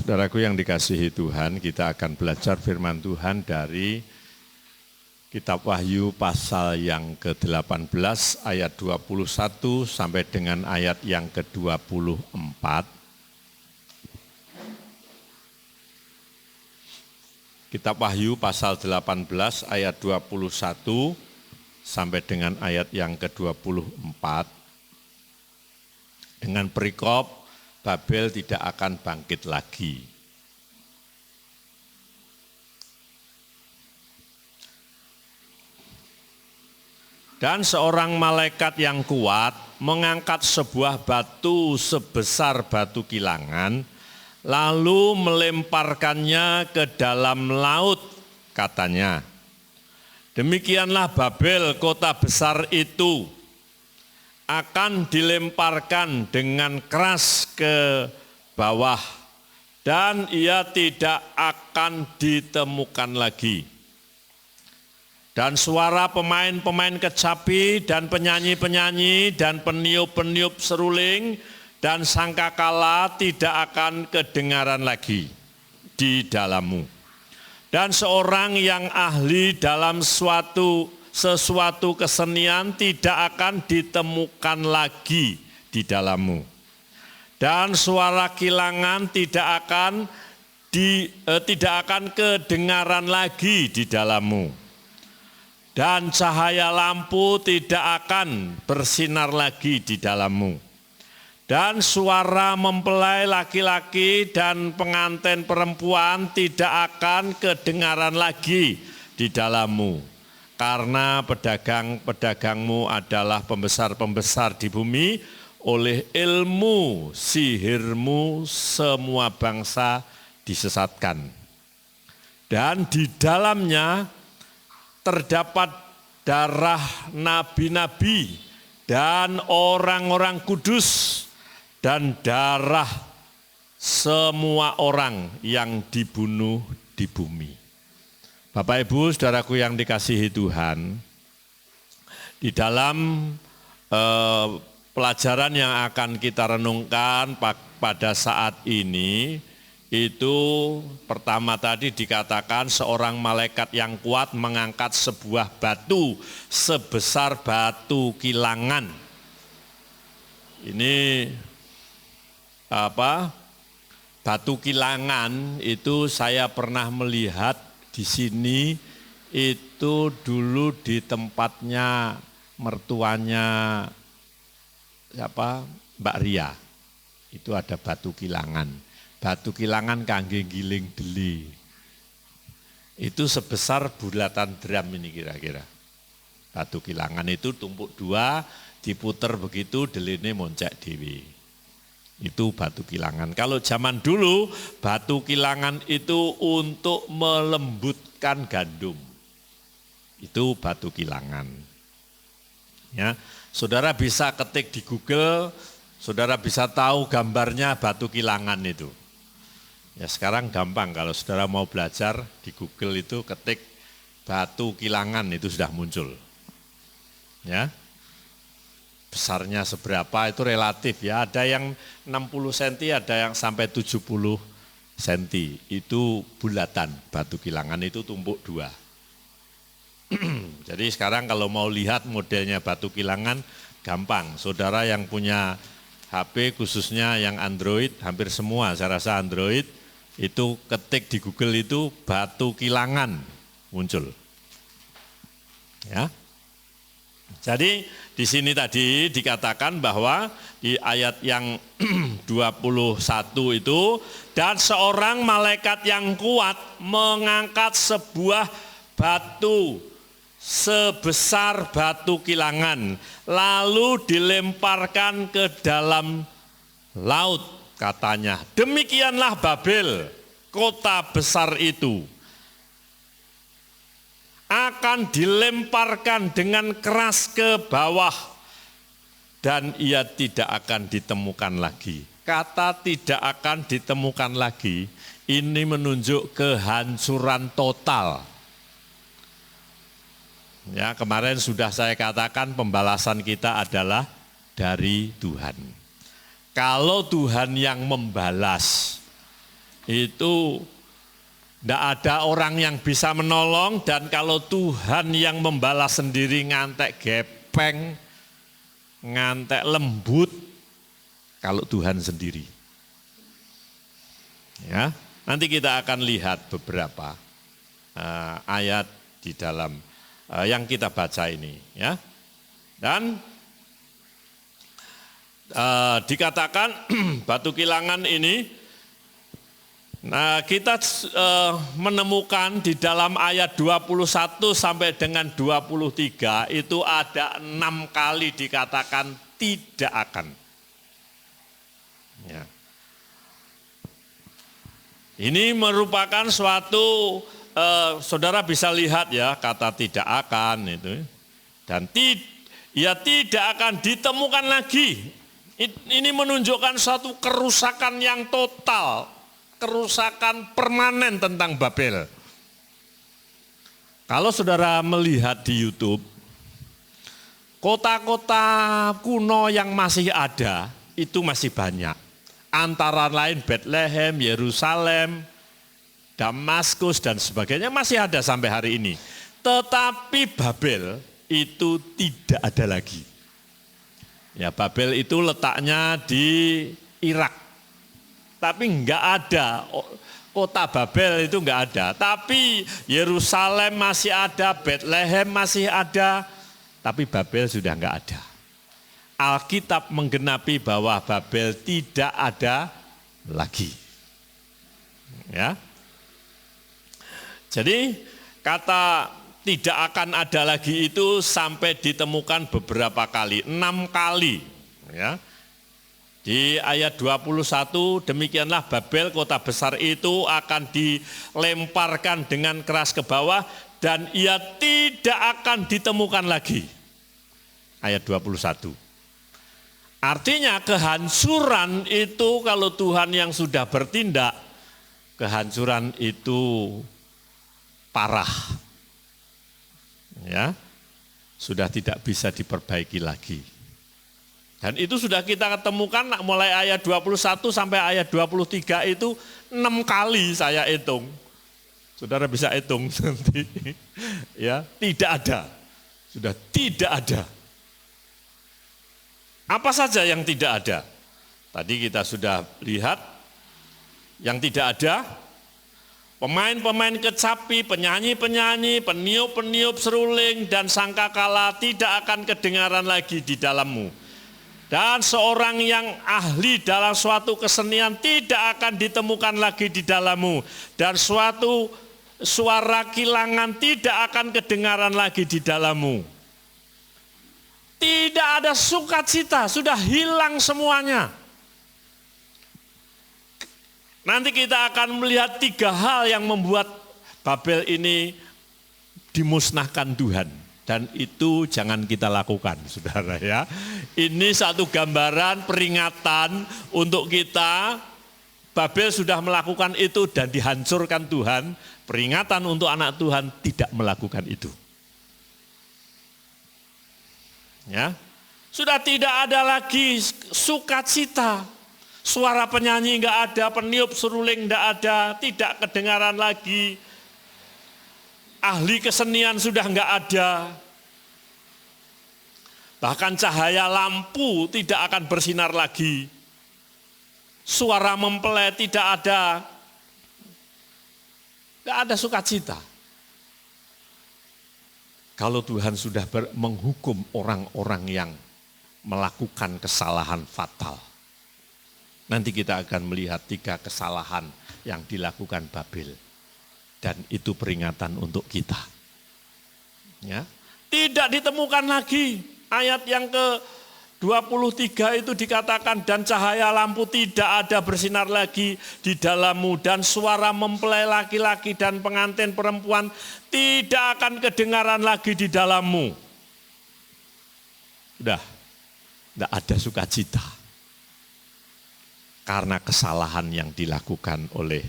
Saudaraku yang dikasihi Tuhan, kita akan belajar firman Tuhan dari Kitab Wahyu pasal yang ke-18 ayat 21 sampai dengan ayat yang ke-24. Kitab Wahyu pasal 18 ayat 21 sampai dengan ayat yang ke-24. Dengan perikop Babel tidak akan bangkit lagi. Dan seorang malaikat yang kuat mengangkat sebuah batu sebesar batu kilangan, lalu melemparkannya ke dalam laut, katanya. Demikianlah Babel, kota besar itu, akan dilemparkan dengan keras ke bawah dan ia tidak akan ditemukan lagi. Dan suara pemain-pemain kecapi dan penyanyi-penyanyi dan peniup-peniup seruling dan sangkakala tidak akan kedengaran lagi di dalammu. Dan seorang yang ahli dalam sesuatu kesenian tidak akan ditemukan lagi di dalammu. Dan suara kilangan tidak akan kedengaran lagi di dalammu. Dan cahaya lampu tidak akan bersinar lagi di dalammu. Dan suara mempelai laki-laki dan pengantin perempuan tidak akan kedengaran lagi di dalammu. Karena pedagang-pedagangmu adalah pembesar-pembesar di bumi, oleh ilmu sihirmu semua bangsa disesatkan. Dan di dalamnya terdapat darah nabi-nabi dan orang-orang kudus dan darah semua orang yang dibunuh di bumi. Bapak Ibu, saudaraku yang dikasihi Tuhan, di dalam pelajaran yang akan kita renungkan pada saat ini, itu pertama tadi dikatakan seorang malaikat yang kuat mengangkat sebuah batu sebesar batu kilangan. Ini batu kilangan itu saya pernah melihat di sini itu dulu di tempatnya mertuanya Mbak Ria. Itu ada batu kilangan. Batu kilangan kangge giling deli. Itu sebesar bulatan drum ini kira-kira. Batu kilangan itu tumpuk dua, diputer begitu, deline moncek dewi. Itu batu kilangan. Kalau zaman dulu batu kilangan itu untuk melembutkan gandum. Itu batu kilangan. Ya, saudara bisa ketik di Google, saudara bisa tahu gambarnya batu kilangan itu. Ya sekarang gampang kalau saudara mau belajar di Google itu ketik batu kilangan itu sudah muncul. Ya. Besarnya seberapa itu relatif ya, ada yang 60 cm, ada yang sampai 70 cm, itu bulatan batu kilangan itu tumpuk dua. Jadi sekarang kalau mau lihat modelnya batu kilangan gampang, saudara yang punya HP khususnya yang Android, hampir semua saya rasa Android, itu ketik di Google itu batu kilangan muncul. Ya. Jadi di sini tadi dikatakan bahwa di ayat yang 21 itu, dan seorang malaikat yang kuat mengangkat sebuah batu sebesar batu kilangan, lalu dilemparkan ke dalam laut, katanya. Demikianlah Babel, kota besar itu, akan dilemparkan dengan keras ke bawah dan ia tidak akan ditemukan lagi. Kata tidak akan ditemukan lagi ini menunjuk kehancuran total. Ya, kemarin sudah saya katakan pembalasan kita adalah dari Tuhan. Kalau Tuhan yang membalas, itu tidak ada orang yang bisa menolong, dan kalau Tuhan yang membalas sendiri ngantek gepeng, ngantek lembut, kalau Tuhan sendiri. Ya, nanti kita akan lihat beberapa ayat di dalam yang kita baca ini, ya. Dan dikatakan batu kilangan ini, nah kita menemukan di dalam ayat 21 sampai dengan 23 itu ada 6 kali dikatakan tidak akan. Ya. Ini merupakan suatu, saudara bisa lihat ya, kata tidak akan itu. Dan tidak akan ditemukan lagi. Ini menunjukkan suatu kerusakan yang total, kerusakan permanen tentang Babel. Kalau saudara melihat di YouTube, kota-kota kuno yang masih ada, itu masih banyak. Antara lain Bethlehem, Yerusalem, Damaskus dan sebagainya masih ada sampai hari ini. Tetapi Babel itu tidak ada lagi. Ya, Babel itu letaknya di Irak. Tapi enggak ada, kota Babel itu enggak ada. Tapi Yerusalem masih ada, Bethlehem masih ada, tapi Babel sudah enggak ada. Alkitab menggenapi bahwa Babel tidak ada lagi. Ya. Jadi kata tidak akan ada lagi itu sampai ditemukan beberapa kali, 6 kali. Ya. Di ayat 21, demikianlah Babel kota besar itu akan dilemparkan dengan keras ke bawah dan ia tidak akan ditemukan lagi. Ayat 21. Artinya kehancuran itu kalau Tuhan yang sudah bertindak, kehancuran itu parah. Ya, sudah tidak bisa diperbaiki lagi. Dan itu sudah kita ketemukan mulai ayat 21 sampai ayat 23 itu 6 kali saya hitung. Saudara bisa hitung nanti. Ya, tidak ada. Sudah tidak ada. Apa saja yang tidak ada? Tadi kita sudah lihat yang tidak ada. Pemain-pemain kecapi, penyanyi-penyanyi, peniup-peniup seruling dan sangkakala tidak akan kedengaran lagi di dalammu. Dan seorang yang ahli dalam suatu kesenian tidak akan ditemukan lagi di dalammu. Dan suatu suara kilangan tidak akan kedengaran lagi di dalammu. Tidak ada sukacita, sudah hilang semuanya. Nanti kita akan melihat 3 hal yang membuat Babel ini dimusnahkan Tuhan. Dan itu jangan kita lakukan, saudara ya. Ini satu gambaran peringatan untuk kita. Babel sudah melakukan itu dan dihancurkan Tuhan. Peringatan untuk anak Tuhan tidak melakukan itu. Ya, sudah tidak ada lagi sukacita. Suara penyanyi enggak ada, peniup seruling enggak ada, tidak kedengaran lagi. Ahli kesenian sudah enggak ada. Bahkan cahaya lampu tidak akan bersinar lagi. Suara mempelai tidak ada. Enggak ada sukacita. Kalau Tuhan sudah menghukum orang-orang yang melakukan kesalahan fatal. Nanti kita akan melihat 3 kesalahan yang dilakukan Babel. Dan itu peringatan untuk kita. Ya. Tidak ditemukan lagi. Ayat yang ke-23 itu dikatakan, dan cahaya lampu tidak ada bersinar lagi di dalammu. Dan suara mempelai laki-laki dan pengantin perempuan tidak akan kedengaran lagi di dalammu. Sudah, tidak ada sukacita. Karena kesalahan yang dilakukan oleh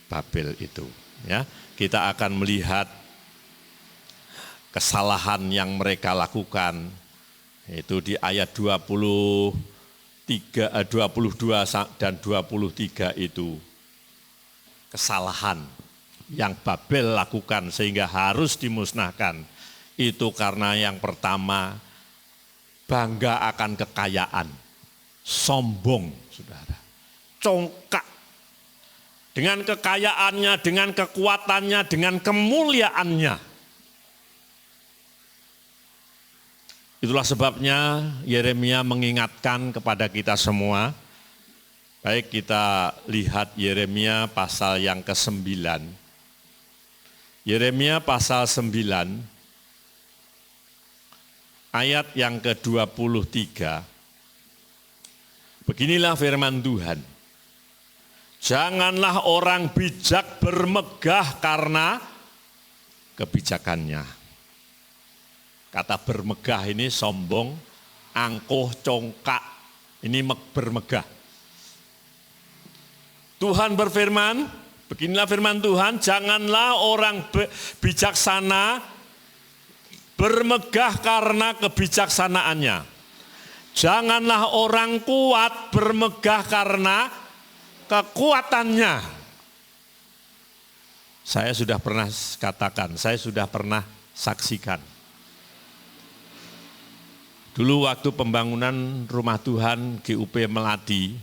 Babel itu. Ya, kita akan melihat kesalahan yang mereka lakukan itu di ayat 22 dan 23 itu. kesalahan yang Babel lakukan sehingga harus dimusnahkan, itu karena yang pertama, bangga akan kekayaan, sombong, saudara, congkak. Dengan kekayaannya, dengan kekuatannya, dengan kemuliaannya. Itulah sebabnya Yeremia mengingatkan kepada kita semua. Baik, kita lihat Yeremia pasal yang ke-9. Yeremia pasal 9, ayat yang ke-23. Beginilah firman Tuhan. Janganlah orang bijak bermegah karena kebijakannya. Kata bermegah ini sombong, angkuh, congkak. Ini bermegah. Tuhan berfirman, beginilah firman Tuhan, janganlah orang bijaksana bermegah karena kebijaksanaannya. Janganlah orang kuat bermegah karena kekuatannya. Saya sudah pernah katakan, saya sudah pernah saksikan. Dulu waktu pembangunan rumah Tuhan GUP Melati,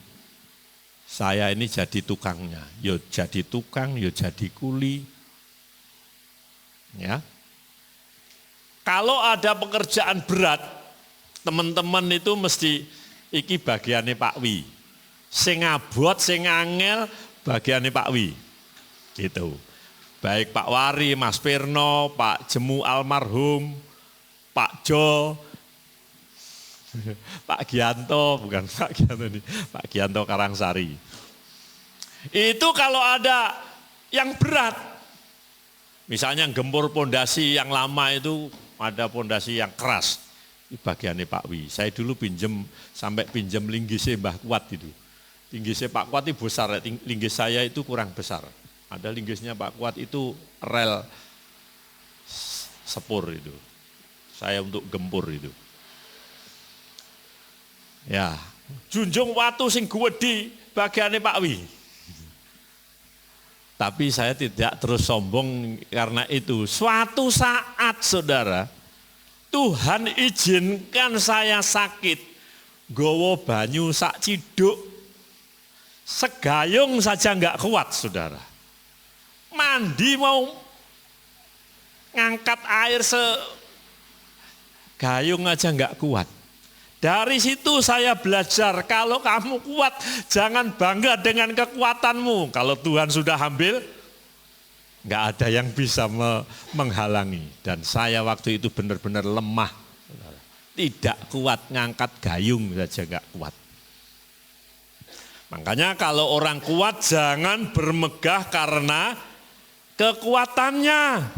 saya ini jadi tukangnya. Yo jadi tukang, yo jadi kuli. Ya. Kalau ada pekerjaan berat, teman-teman itu mesti iki bagiannya Pak Wi. Sing abot, sing angel, bagiannya Pak Wi. Gitu. Baik Pak Wari, Mas Pirno, Pak Jemu almarhum, Pak Jo, Pak Gianto, bukan Pak Gianto ini, Pak Gianto Karangsari. Itu kalau ada yang berat, misalnya gempur pondasi yang lama itu, ada pondasi yang keras, itu bagiannya Pak Wi. Saya dulu sampai pinjam linggisnya Mbah Kuat itu. Linggisnya Pak Kuat itu besar, linggis saya itu kurang besar. Ada linggisnya Pak Kuat itu rel sepur itu. Saya untuk gempur itu. Ya, junjung watu sing gede bagiannya Pak Wi. Tapi saya tidak terus sombong karena itu. Suatu saat saudara, Tuhan izinkan saya sakit. Gowo banyu sak ciduk. Segayung saja enggak kuat saudara. Mandi mau ngangkat air segayung aja enggak kuat. Dari situ saya belajar, kalau kamu kuat, jangan bangga dengan kekuatanmu. Kalau Tuhan sudah ambil, enggak ada yang bisa menghalangi. Dan saya waktu itu benar-benar lemah. Tidak kuat, ngangkat gayung saja enggak kuat. Makanya kalau orang kuat jangan bermegah karena kekuatannya.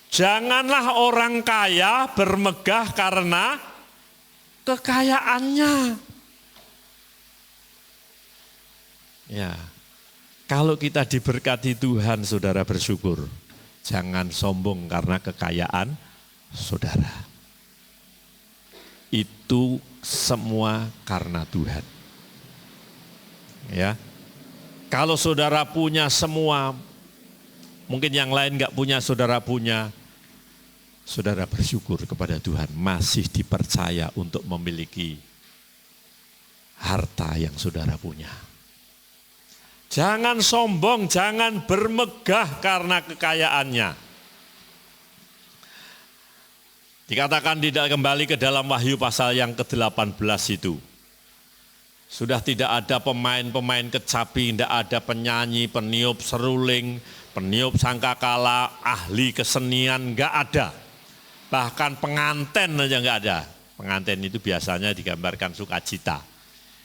Janganlah orang kaya bermegah karena kekayaannya. Ya, kalau kita diberkati Tuhan, saudara bersyukur. Jangan sombong karena kekayaan saudara. Itu semua karena Tuhan. Ya, kalau saudara punya semua, mungkin yang lain enggak punya, saudara punya. Saudara bersyukur kepada Tuhan masih dipercaya untuk memiliki harta yang saudara punya. Jangan sombong, jangan bermegah karena kekayaannya. Dikatakan tidak kembali ke dalam Wahyu pasal yang ke-18 itu. Sudah tidak ada pemain-pemain kecapi, tidak ada penyanyi, peniup seruling, peniup sangkakala, ahli kesenian, enggak ada. Bahkan penganten aja enggak ada. Penganten itu biasanya digambarkan sukacita.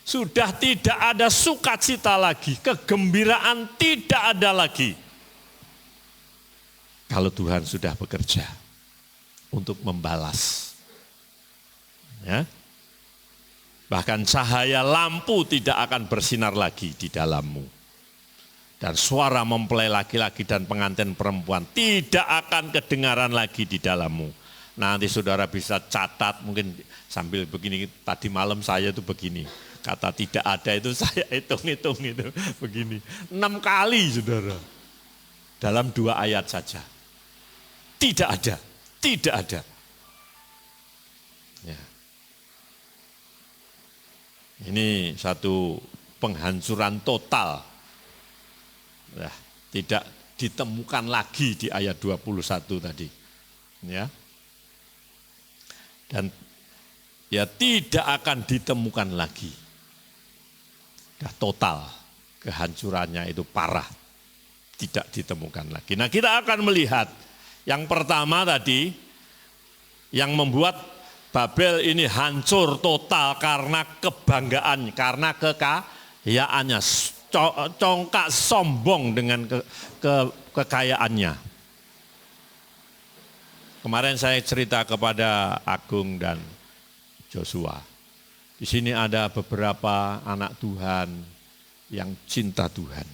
Sudah tidak ada sukacita lagi, kegembiraan tidak ada lagi. Kalau Tuhan sudah bekerja untuk membalas. Ya. Bahkan cahaya lampu tidak akan bersinar lagi di dalammu. Dan suara mempelai laki-laki dan pengantin perempuan tidak akan kedengaran lagi di dalammu. Nanti saudara bisa catat, mungkin sambil begini, tadi malam saya itu begini. Kata tidak ada itu saya hitung-hitung itu begini. 6 kali saudara. dalam 2 ayat saja. Tidak ada, tidak ada. Ya. Ini satu penghancuran total. Nah, tidak ditemukan lagi di ayat 21 tadi. Ya. Dan ya tidak akan ditemukan lagi. Sudah total kehancurannya itu parah. Tidak ditemukan lagi. Nah, kita akan melihat yang pertama tadi yang membuat Babel ini hancur total karena kebanggaan, karena kekayaannya, congkak sombong dengan kekayaannya. Kemarin saya cerita kepada Agung dan Joshua. Di sini ada beberapa anak Tuhan yang cinta Tuhan.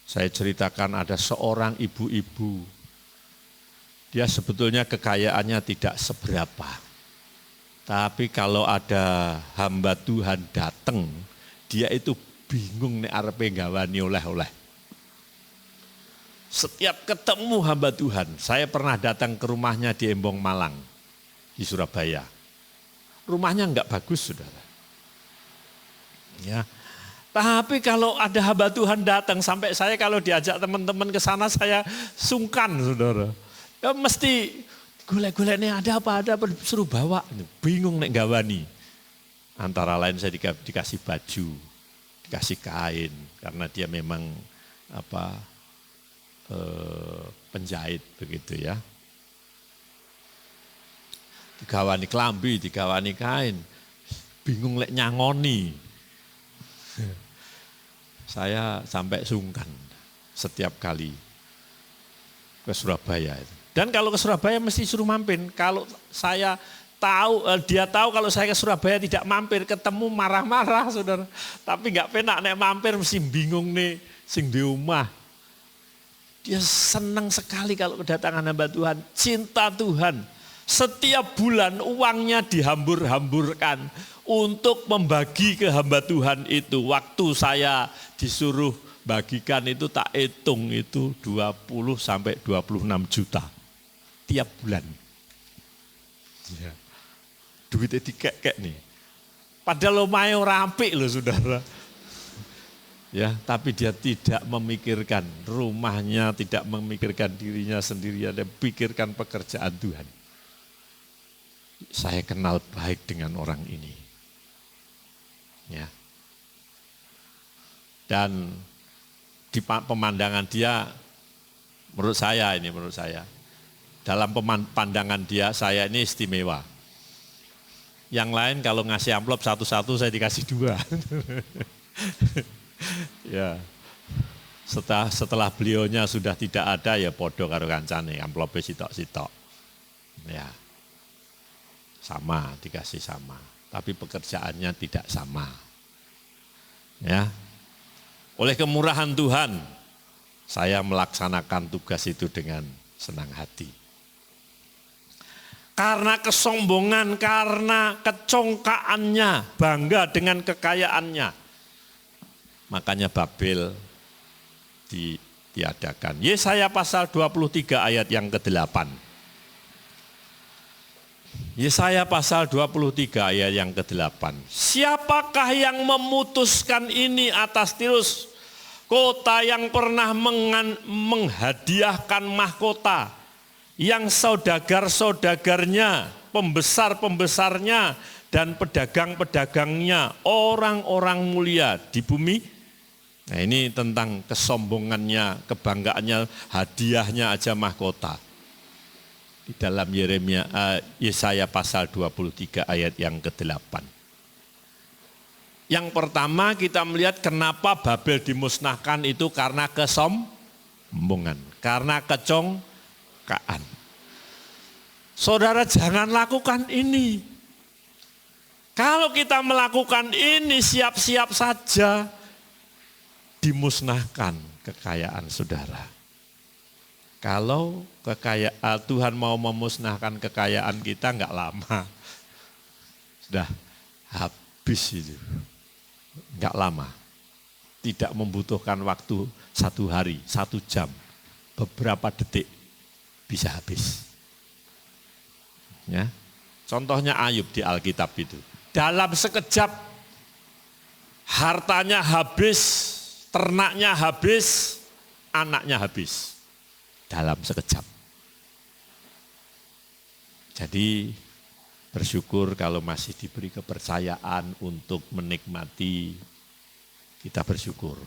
Saya ceritakan ada seorang ibu-ibu, dia sebetulnya kekayaannya tidak seberapa. Tapi kalau ada hamba Tuhan datang, dia itu bingung nih arepe gawani oleh-oleh. Setiap ketemu hamba Tuhan, saya pernah datang ke rumahnya di Embong Malang, di Surabaya. Rumahnya enggak bagus, saudara. Ya. Tapi kalau ada hamba Tuhan datang, sampai saya kalau diajak teman-teman ke sana saya sungkan, saudara. Ya mesti golek-golek nih ada apa, suruh bawa. Bingung nek gawani. Antara lain saya dikasih baju, dikasih kain, karena dia memang penjahit begitu ya. Digawani kelambi, digawani kain, bingung lek nyangoni. Saya sampai sungkan setiap kali ke Surabaya itu. Dan kalau ke Surabaya mesti suruh mampir. Kalau saya tahu, dia tahu kalau saya ke Surabaya tidak mampir, ketemu marah-marah, saudara. Tapi nggak penak nek mampir mesti bingung nih, sing di rumah. Dia senang sekali kalau kedatangan hamba Tuhan, cinta Tuhan. Setiap bulan uangnya dihambur-hamburkan untuk membagi ke hamba Tuhan itu. Waktu saya disuruh bagikan itu tak hitung itu 20 sampai 26 juta tiap bulan. Ya. Duitnya dikek-kek nih. Padahal lumayan rapi loh saudara. Ya, tapi dia tidak memikirkan rumahnya, tidak memikirkan dirinya sendiri, dia pikirkan pekerjaan Tuhan. Saya kenal baik dengan orang ini. Ya. Dan di pemandangan dia, menurut saya, dalam pandangan dia, saya ini istimewa. Yang lain kalau ngasih amplop satu-satu saya dikasih 2. Ya. Setelah beliaunya sudah tidak ada ya podo karo kancane, amplopnya sitok-sitok. Ya. Sama, dikasih sama. Tapi pekerjaannya tidak sama. Ya. Oleh kemurahan Tuhan, saya melaksanakan tugas itu dengan senang hati. Karena kesombongan, karena kecongkaannya, bangga dengan kekayaannya. Makanya Babel ditiadakan. Yesaya pasal 23 ayat yang ke-8. Yesaya pasal 23 ayat yang ke-8. Siapakah yang memutuskan ini atas Tirus, kota yang pernah menghadiahkan mahkota, yang saudagar-saudagarnya, pembesar-pembesarnya, dan pedagang-pedagangnya, orang-orang mulia di bumi. Nah ini tentang kesombongannya, kebanggaannya, hadiahnya aja mahkota. Di dalam Yesaya pasal 23 ayat yang ke-8. Yang pertama kita melihat kenapa Babel dimusnahkan itu karena kesombongan, karena kecongkaan. Saudara jangan lakukan ini. Kalau kita melakukan ini siap-siap saja dimusnahkan kekayaan saudara. Kalau Tuhan mau memusnahkan kekayaan kita enggak lama. Sudah habis itu. Enggak lama. tidak membutuhkan waktu 1 hari, 1 jam, beberapa detik bisa habis. Ya. Contohnya Ayub di Alkitab itu. Dalam sekejap hartanya habis, ternaknya habis, anaknya habis. Dalam sekejap. Jadi bersyukur kalau masih diberi kepercayaan untuk menikmati, kita bersyukur.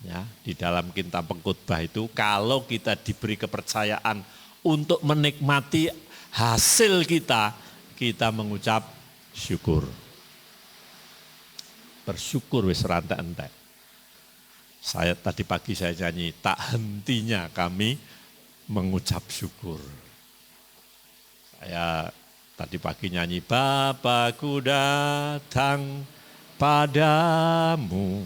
Ya, di dalam kitab Pengkhotbah itu kalau kita diberi kepercayaan untuk menikmati hasil kita, kita mengucap syukur. Bersyukur wis ranta entek. Saya tadi pagi saya nyanyi, tak hentinya kami mengucap syukur. Saya tadi pagi nyanyi, Bapakku datang padamu,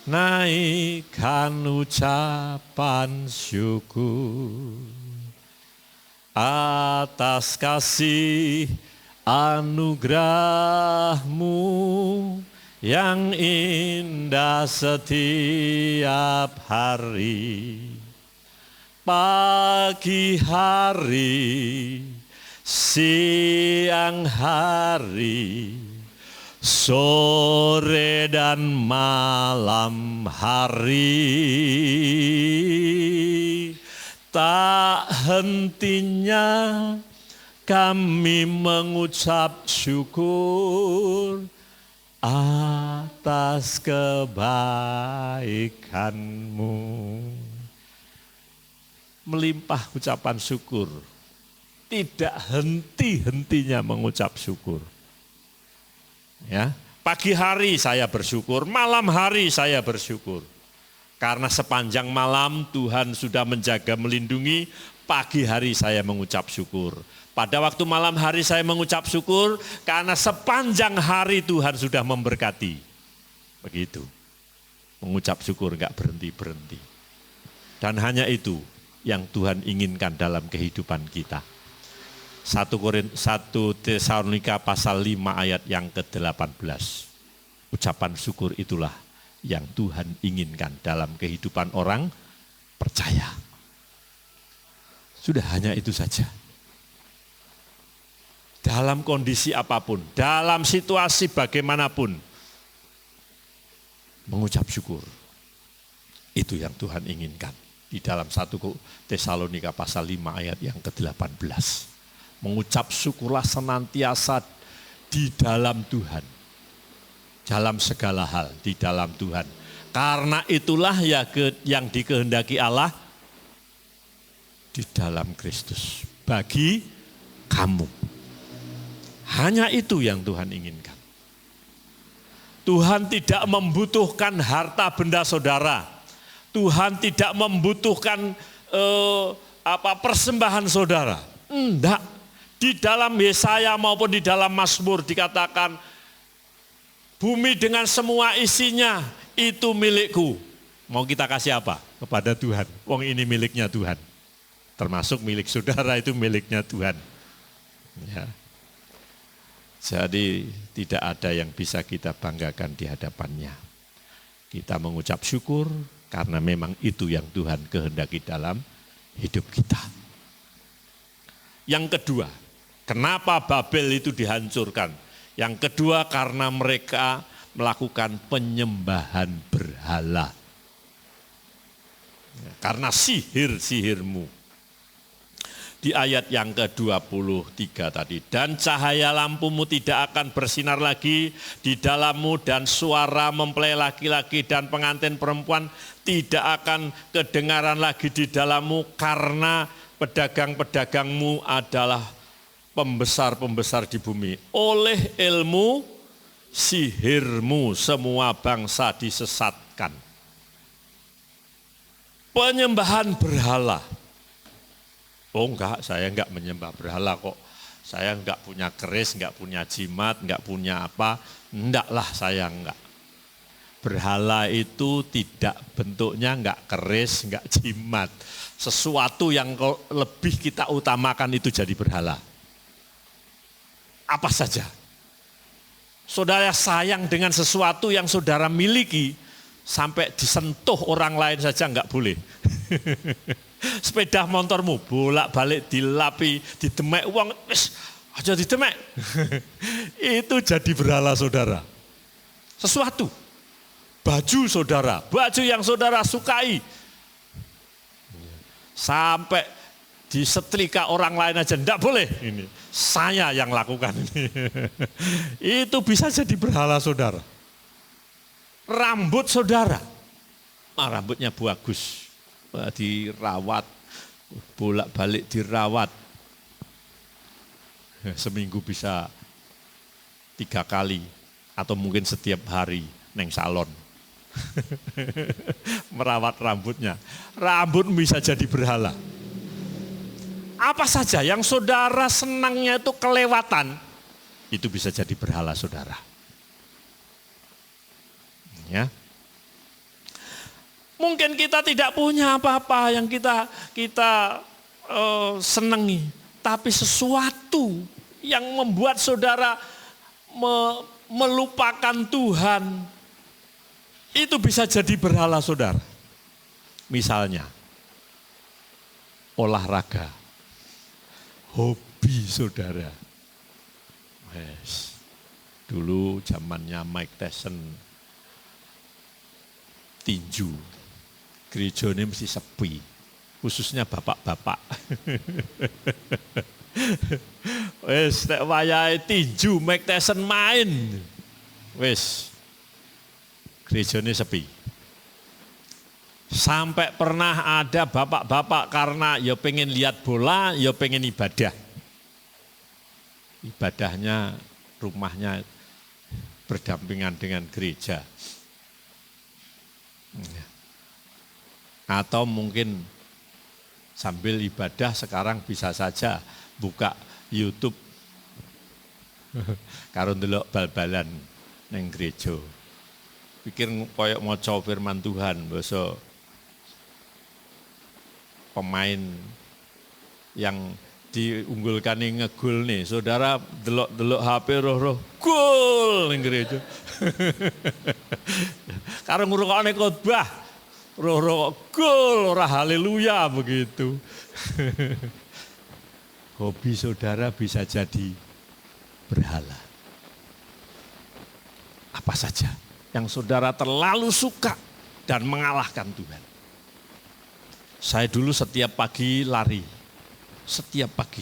naikkan ucapan syukur atas kasih anugerah-Mu yang indah setiap hari. Pagi hari, siang hari, sore dan malam hari, tak hentinya kami mengucap syukur atas kebaikan-Mu. Melimpah ucapan syukur, tidak henti-hentinya mengucap syukur. Ya, pagi hari saya bersyukur, malam hari saya bersyukur. Karena sepanjang malam Tuhan sudah menjaga, melindungi, pagi hari saya mengucap syukur. Pada waktu malam hari saya mengucap syukur, karena sepanjang hari Tuhan sudah memberkati. Begitu, mengucap syukur enggak berhenti-berhenti. Dan hanya itu yang Tuhan inginkan dalam kehidupan kita. 1 Tesalonika pasal 5 ayat yang ke-18. Ucapan syukur itulah yang Tuhan inginkan dalam kehidupan orang percaya. Sudah hanya itu saja. Dalam kondisi apapun, dalam situasi bagaimanapun, mengucap syukur. Itu yang Tuhan inginkan. Di dalam 1 Tesalonika pasal 5 ayat yang ke-18. Mengucap syukurlah senantiasa di dalam Tuhan. Dalam segala hal di dalam Tuhan. Karena itulah yang dikehendaki Allah di dalam Kristus. Bagi kamu. Hanya itu yang Tuhan inginkan. Tuhan tidak membutuhkan harta benda saudara. Tuhan tidak membutuhkan persembahan saudara. Enggak. Di dalam Yesaya maupun di dalam Mazmur dikatakan, bumi dengan semua isinya itu milikku. Mau kita kasih apa? Kepada Tuhan. Wong ini miliknya Tuhan. Termasuk milik saudara itu miliknya Tuhan. Ya. Jadi tidak ada yang bisa kita banggakan di hadapannya. Kita mengucap syukur karena memang itu yang Tuhan kehendaki dalam hidup kita. Yang kedua, kenapa Babel itu dihancurkan? Yang kedua karena mereka melakukan penyembahan berhala. Karena sihir-sihirmu. Di ayat yang ke-23 tadi. Dan cahaya lampumu tidak akan bersinar lagi di dalammu dan suara mempelai laki-laki dan pengantin perempuan tidak akan kedengaran lagi di dalammu karena pedagang-pedagangmu adalah pembesar-pembesar di bumi. Oleh ilmu sihirmu semua bangsa disesatkan. Penyembahan berhala. Oh enggak, saya enggak menyembah berhala kok. Saya enggak punya keris, enggak punya jimat, enggak punya apa. Enggaklah saya enggak. Berhala itu tidak bentuknya enggak keris, enggak jimat. Sesuatu yang lebih kita utamakan itu jadi berhala. Apa saja. Saudara sayang dengan sesuatu yang saudara miliki, sampai disentuh orang lain saja enggak boleh. Sepeda motormu bolak-balik dilapi, didemek uang, aja didemek. Itu jadi berhala saudara. Sesuatu, baju saudara, baju yang saudara sukai, sampai disetrika orang lain aja enggak boleh. Ini saya yang lakukan ini. Itu bisa jadi berhala saudara. Rambut saudara, rambutnya bagus, dirawat, bolak-balik dirawat. Seminggu bisa 3 kali atau mungkin setiap hari neng salon. Merawat rambutnya. Rambut bisa jadi berhala. Apa saja yang saudara senangnya itu kelewatan, itu bisa jadi berhala saudara. Ya. Mungkin kita tidak punya apa-apa yang kita senangi, tapi sesuatu yang membuat saudara melupakan Tuhan, itu bisa jadi berhala saudara. Misalnya, olahraga, hobi saudara. Yes. Dulu zamannya Mike Tyson, tinju, gereja ini mesti sepi, khususnya bapak-bapak. Wes, nek wayahe tinju Mike Tyson main, wes, gereja ini sepi. Sampai pernah ada bapak-bapak karena ya pengen lihat bola, ya pengen ibadah. Ibadahnya, rumahnya berdampingan dengan gereja. Atau mungkin sambil ibadah sekarang bisa saja buka YouTube. Karo ndelok bal-balan neng gereja. Pikir koyok maca firman Tuhan, basa pemain yang diunggulkan nih ngegol nih, saudara delok HP roh gol ning gereja. Karo ngrungokne khotbah roh gol, ora haleluya begitu. Hobi saudara bisa jadi berhala. Apa saja yang saudara terlalu suka dan mengalahkan Tuhan. Saya dulu setiap pagi lari, setiap pagi.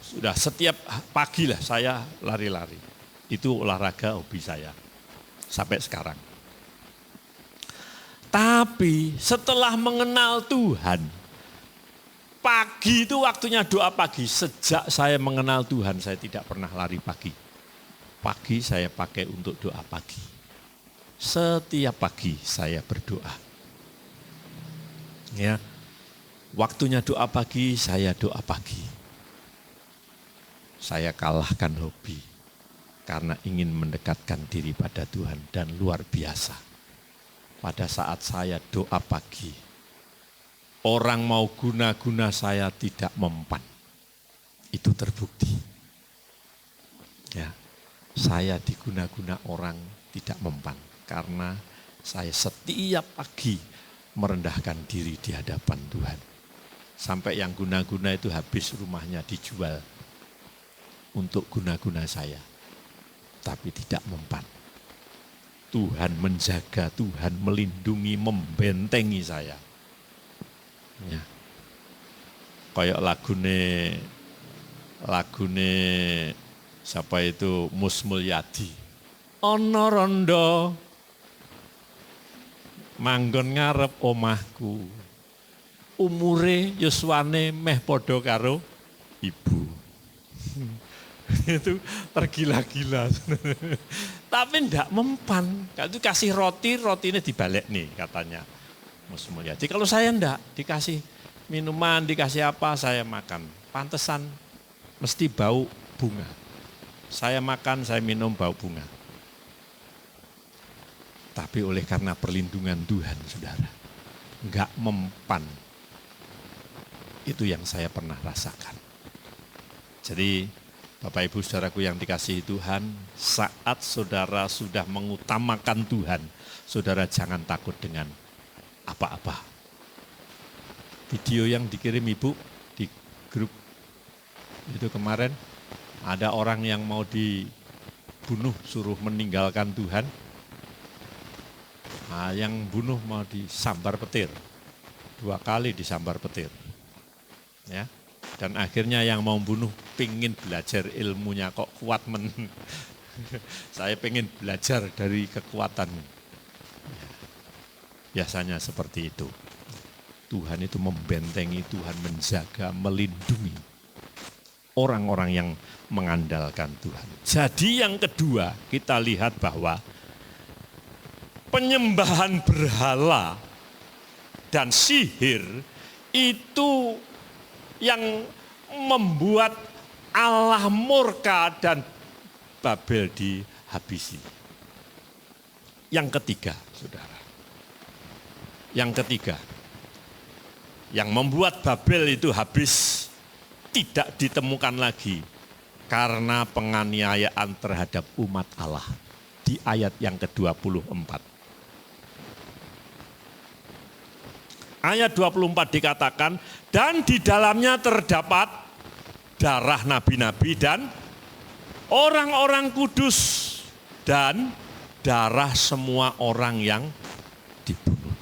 Sudah setiap pagi lah saya lari-lari. Itu olahraga hobi saya sampai sekarang. Tapi setelah mengenal Tuhan, pagi itu waktunya doa pagi. Sejak saya mengenal Tuhan, saya tidak pernah lari pagi. Pagi saya pakai untuk doa pagi. Setiap pagi saya berdoa. Ya, waktunya doa pagi, saya doa pagi. Saya kalahkan hobi karena ingin mendekatkan diri pada Tuhan, dan luar biasa. Pada saat saya doa pagi, orang mau guna-guna saya tidak mempan. Itu terbukti. Ya, saya diguna-guna orang tidak mempan karena saya setiap pagi merendahkan diri di hadapan Tuhan. Sampai yang guna-guna itu habis rumahnya dijual untuk guna-guna saya. Tapi tidak mempan. Tuhan menjaga, Tuhan melindungi, membentengi saya. Ya. Kayak lagune siapa itu, Mus Mulyadi. Ono rondo manggon ngarep omahku, umure yuswane meh podo karo ibu. Itu tergila-gila. Tapi enggak mempan. Itu kasih roti ini dibalik nih katanya Mus Mulyadi. Kalau saya enggak, dikasih minuman, dikasih apa, saya makan. Pantesan mesti bau bunga. Saya makan, saya minum bau bunga. Tapi oleh karena perlindungan Tuhan, saudara, enggak mempan. Itu yang saya pernah rasakan. Jadi Bapak Ibu saudaraku yang dikasihi Tuhan, saat saudara sudah mengutamakan Tuhan, saudara jangan takut dengan apa-apa. Video yang dikirim Ibu di grup itu kemarin, ada orang yang mau dibunuh, suruh meninggalkan Tuhan. Nah, yang bunuh mau disambar petir, 2 kali disambar petir. Ya. Dan akhirnya yang mau bunuh pengen belajar ilmunya kok kuat saya pengen belajar dari kekuatan. Biasanya seperti itu. Tuhan itu membentengi, Tuhan menjaga, melindungi orang-orang yang mengandalkan Tuhan. Jadi yang kedua kita lihat bahwa penyembahan berhala dan sihir itu yang membuat Allah murka dan Babel dihabisi. Yang ketiga, saudara. Yang ketiga, yang membuat Babel itu habis tidak ditemukan lagi karena penganiayaan terhadap umat Allah. Di ayat yang ke-24. Ayat 24 dikatakan, dan di dalamnya terdapat darah nabi-nabi dan orang-orang kudus dan darah semua orang yang dibunuh.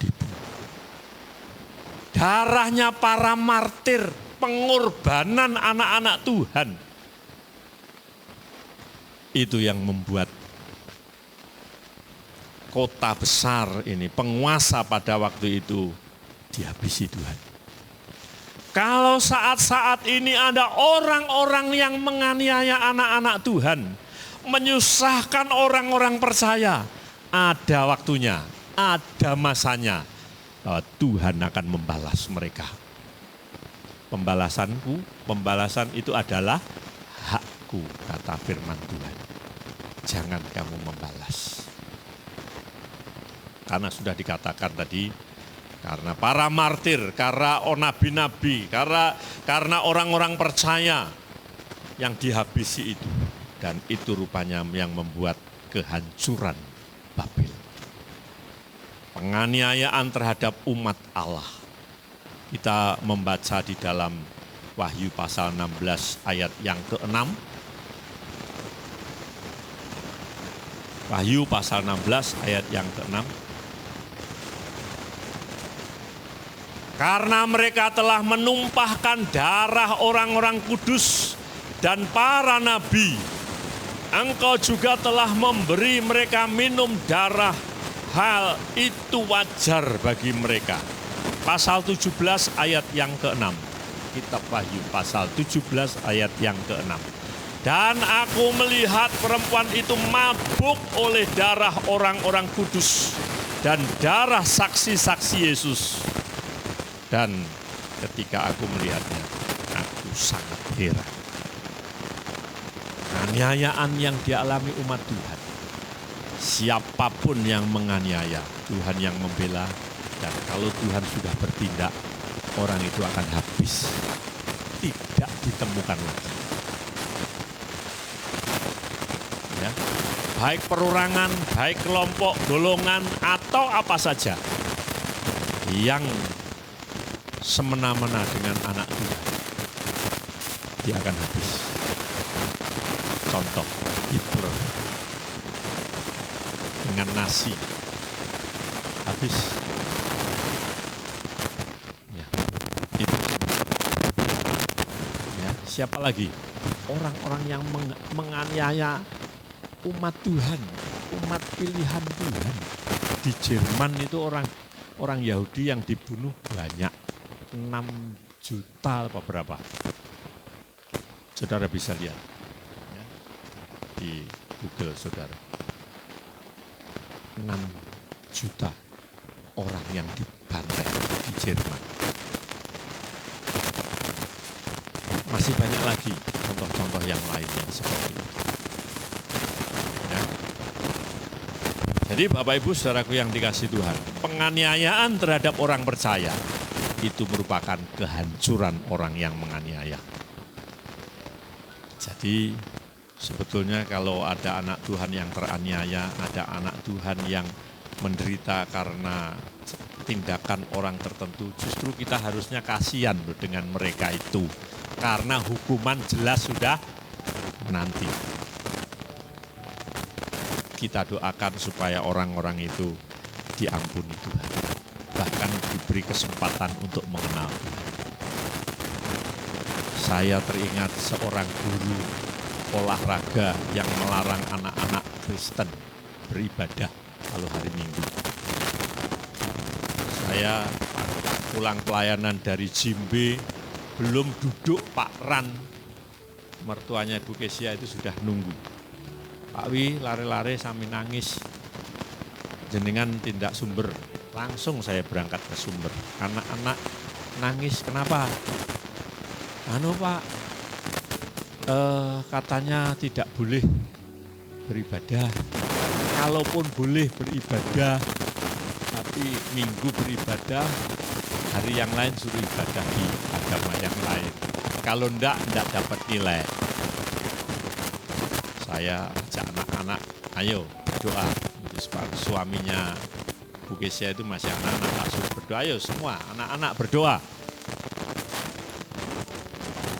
Darahnya para martir, pengorbanan anak-anak Tuhan. Itu yang membuat kota besar ini, penguasa pada waktu itu dihabisi Tuhan. Kalau saat-saat ini ada orang-orang yang menganiaya anak-anak Tuhan, menyusahkan orang-orang percaya, ada waktunya, ada masanya, Tuhan akan membalas mereka. Pembalasan itu adalah hakku, kata firman Tuhan. Jangan kamu membalas. Karena sudah dikatakan tadi, karena para martir, karena nabi-nabi, karena orang-orang percaya yang dihabisi itu. Dan itu rupanya yang membuat kehancuran Babel. Penganiayaan terhadap umat Allah. Kita membaca di dalam Wahyu pasal 16 ayat yang ke-6. Wahyu pasal 16 ayat yang ke-6. Karena mereka telah menumpahkan darah orang-orang kudus dan para nabi, Engkau juga telah memberi mereka minum darah, hal itu wajar bagi mereka. Pasal 17 ayat yang ke-6. Kitab Wahyu pasal 17 ayat yang ke-6. Dan aku melihat perempuan itu mabuk oleh darah orang-orang kudus dan darah saksi-saksi Yesus. Dan ketika aku melihatnya, aku sangat heran. Penganiayaan yang dialami umat Tuhan. Siapapun yang menganiaya, Tuhan yang membela. Dan kalau Tuhan sudah bertindak, orang itu akan habis. Tidak ditemukan lagi. Ya. Baik perorangan, baik kelompok, golongan, atau apa saja yang semena-mena dengan anak Tuhan, dia akan habis. Contoh, Hitler dengan nasi, habis. Ya, itu. Ya, siapa lagi? Orang-orang yang menganiaya umat Tuhan, umat pilihan Tuhan. Di Jerman itu orang Yahudi yang dibunuh banyak. 6 juta apa berapa? Saudara bisa lihat ya, di Google saudara. 6 juta orang yang dibantai di Jerman. Masih banyak lagi contoh-contoh yang lain yang seperti itu. Ya. Jadi Bapak Ibu saudaraku yang dikasihi Tuhan, penganiayaan terhadap orang percaya itu merupakan kehancuran orang yang menganiaya. Jadi sebetulnya kalau ada anak Tuhan yang teraniaya, ada anak Tuhan yang menderita karena tindakan orang tertentu, justru kita harusnya kasihan loh dengan mereka itu. Karena hukuman jelas sudah menanti. Kita doakan supaya orang-orang itu diampuni Tuhan. Bahkan diberi kesempatan untuk mengenal Tuhan. Saya teringat seorang guru olahraga yang melarang anak-anak Kristen beribadah kalau hari Minggu. Saya pulang pelayanan dari Jimbe, belum duduk Pak Ran, mertuanya Bu Kesia itu sudah nunggu. Pak Wi lari-lari sambil nangis, jenengan tindak Sumber, langsung saya berangkat ke Sumber. Anak-anak nangis, kenapa? Pak, katanya tidak boleh beribadah. Kalaupun boleh beribadah, tapi Minggu beribadah, hari yang lain suruh ibadah di agama yang lain. Kalau enggak dapat nilai. Saya ajak anak-anak, ayo berdoa. Suaminya Bu Kesia itu masih anak-anak, tak suruh berdoa. Ayo semua anak-anak berdoa.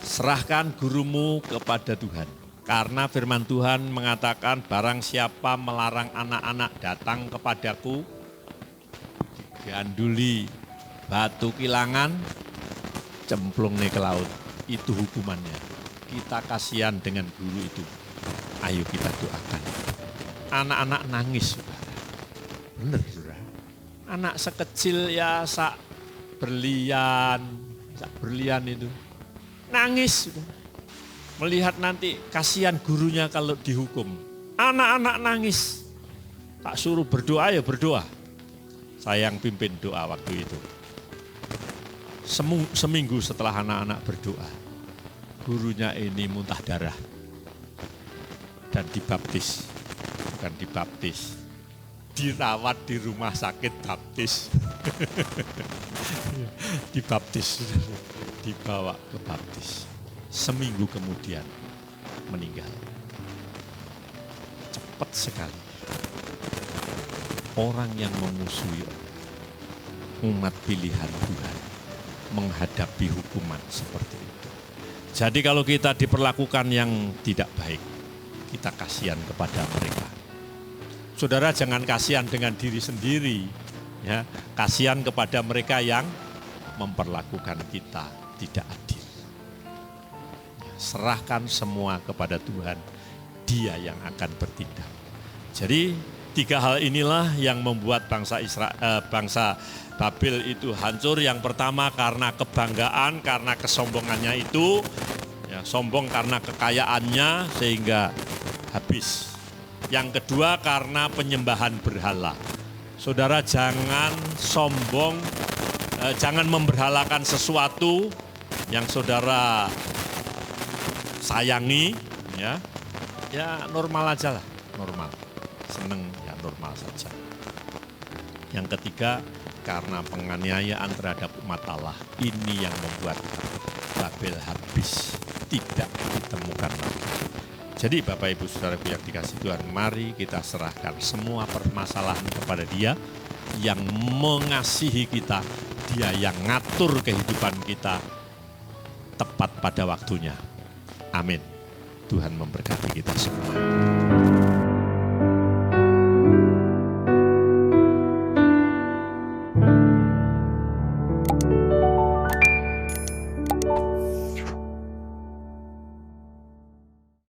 Serahkan gurumu kepada Tuhan. Karena firman Tuhan mengatakan barang siapa melarang anak-anak datang kepadaku, diganduli batu kilangan, cemplung nih ke laut. Itu hukumannya. Kita kasihan dengan guru itu. Ayo kita doakan. Anak-anak nangis, saudara. Benar, saudara. Anak sekecil ya sak berlian itu. Nangis. Melihat nanti kasihan gurunya kalau dihukum. Anak-anak nangis. Tak suruh berdoa, ya berdoa. Saya yang pimpin doa waktu itu. Seminggu setelah anak-anak berdoa, gurunya ini muntah darah. Dan dibaptis. Bukan dibaptis. Dirawat di rumah sakit baptis. Dibaptis. Dibawa ke baptis. Seminggu kemudian meninggal. Cepat sekali. Orang yang memusuhi umat pilihan Tuhan menghadapi hukuman seperti itu. Jadi kalau kita diperlakukan yang tidak baik, kita kasihan kepada mereka. Saudara jangan kasihan dengan diri sendiri, ya, kasihan kepada mereka yang memperlakukan kita tidak adil. Serahkan semua kepada Tuhan, Dia yang akan bertindak. Jadi 3 hal inilah yang membuat bangsa Babel itu hancur. Yang pertama karena kebanggaan, karena kesombongannya itu, ya, sombong karena kekayaannya sehingga habis. Yang kedua karena penyembahan berhala. Saudara jangan sombong, jangan memberhalakan sesuatu yang saudara sayangi, ya normal aja lah, normal, seneng ya normal saja. Yang ketiga karena penganiayaan terhadap umat Allah, ini yang membuat Babel habis, tidak ditemukan lagi. Jadi Bapak Ibu Saudaraku yang dikasihi Tuhan, mari kita serahkan semua permasalahan kepada Dia yang mengasihi kita, Dia yang ngatur kehidupan kita tepat pada waktunya. Amin. Tuhan memberkati kita semua.